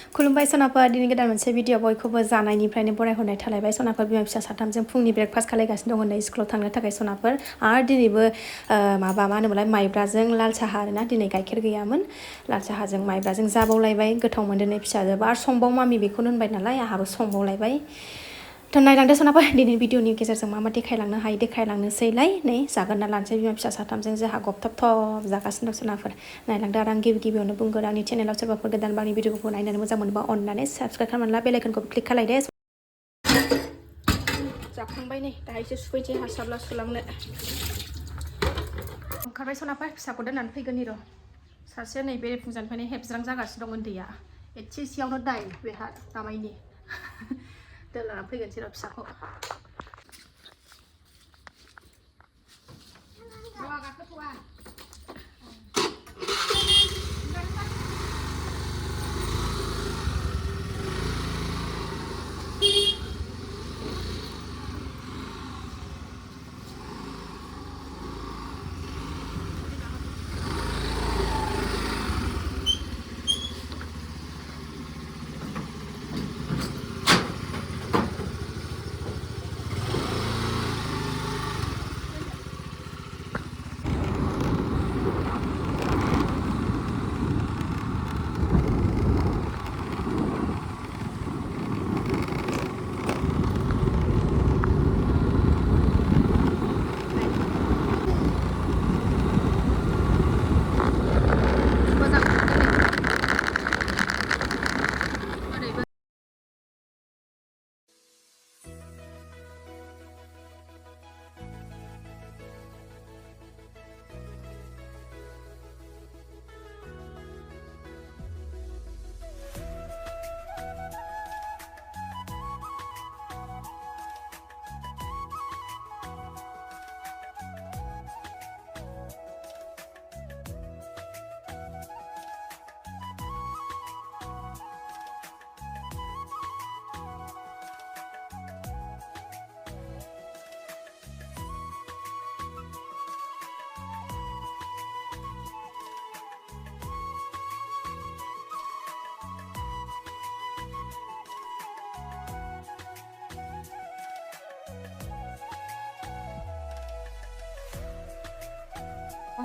खुलुमबाय सनाफोर दिनै गोदान मोनसे भिडिअ बयखौबो जानायनिफ्रायनो बरायहरनाय थालायबाय सनाफोर बिमा फिसा साथामजों फुंनि ब्रेकफास्ट खालायगासिनो दं होननाय स्कुलाव थांनो थाखाय सनाफोर आरो दिनैबो माबा मा होनोमोनलाय माइब्राजों लाल साहा आरोना दिनै गाइखेर गैयामोन लाल साहाजों माइब्राजों जाबावलायबाय गोथाव मोनदों फिसाजोबो आरो संबाव मामि बेखौनो होनबाय नालाय आंहाबो संबावलायबाय थ' नायलांदो सनाफोर दिनै भिडिअनि गेजेरजों मा मा देखायलांनो हायो देखायलांनोसैलाय नै जागोन ना लानोसै बिमा फिसा साथामजों जोंहा गबथाब थब जागासिनो दं सनाफोर नायलांदो आरो आं गिबियावनो बुंगोन आंनि चेनेलाव सोरबाफोर गोदान बांनि भिडिअखौ नायनानै मोजां मोनबा अननानै साबस्क्राइब खालामनानै ला बेल आइकनखौ क्लिक खालायदो जाखांबाय नै दाहायसो सुफैनोसै हास्लाबला सुलांनो ओंखारबाय सनाफोर फिसाखौ दोननानै फैगोन र' सासे नै बे फुंजानिफ्रायनो हेबज्रां जागासिनो दं उन्दैया एसे एसेयावनो दाय बेहा दामायनि दोननानै फैगोनसै र' फिसाखौ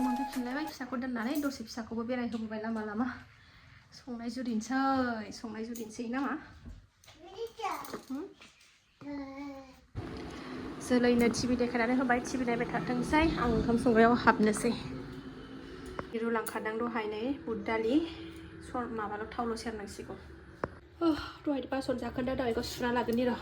मोनफैफिनलायबाय फिसाखौ दोननानै दसे फिसाखौबो बेरायहोबोबाय लामा लामा संनाय जुरिनोसै नामा जोलैनो टिभि देखायनानै होबाय टिभि नायबाय थाथोंसै आं ओंखाम संग्रायाव हाबनोसै रुलांखादां दहायनै बुट दालि माबाल' थावल' सेरनांसिगौ दहाय बासन जाखोन्दा दहायखौ सुना लागोननि र'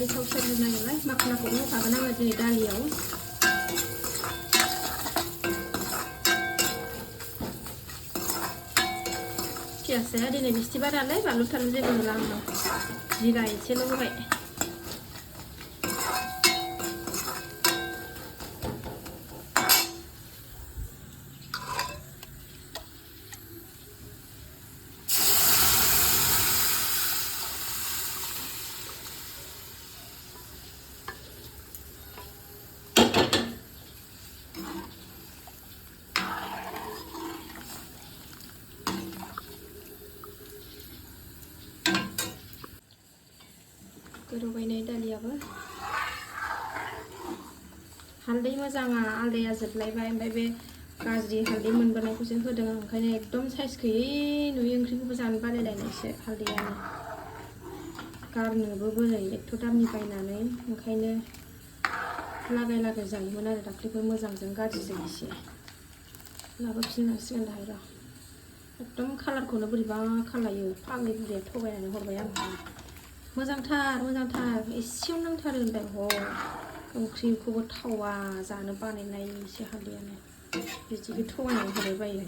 दालि थाव सेरनायलाय माखनाखौ होखागोन आङो दिनै दालियाव पियासा दिनै बिस्थिबार नालाय बानलु थालु जेबो होला आंनाव जिरा एसेल' होबाय गोदौबायनाय दालियाबो हालदै मोजाङा आलदाया जोबलायबाय ओमफ्राय बे गाज्रि हालदै मोनबोनायखौसो होदों आं ओंखायनो एकदम साइज गैयै नुयै ओंख्रिखौबो जानो बालायलायनायसो हालदैयानो गारनोबो बोरै एथ' दामनि बायनानै ओंखायनो लागाय लागाय जायोमोन आरो दाख्लैफोर मोजांजों गाज्रिजों एसे लाबोफिननांसिगोन दाहाय र' एकदम कालारखौनो बोरैबा खालायो फाग्लि बुरिया थगायनानै हरबाय आंखौ मोजांथार एसेयाव नांथारो होनबाय ह ओंख्रिखौबो थावा जानो बानायनायसो हालदैयानो बिदिखौ थगायनानै हरबाय बायो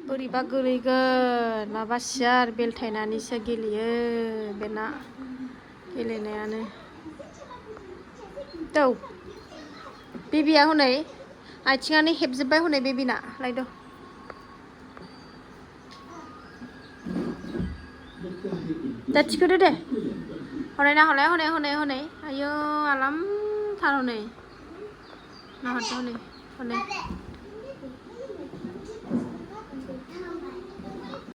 बोरैबा गोलैगोन माबा सियार बेलथायनानैसो गेलेयो बेना गेलेनायानो दौ बेबिया हनै आथिङानो हेबजोब्बाय हनै बेबिना लायद' दा थिखोदो दे हनै ना हनै आयौ आलामथार हनै ना हरदो हनै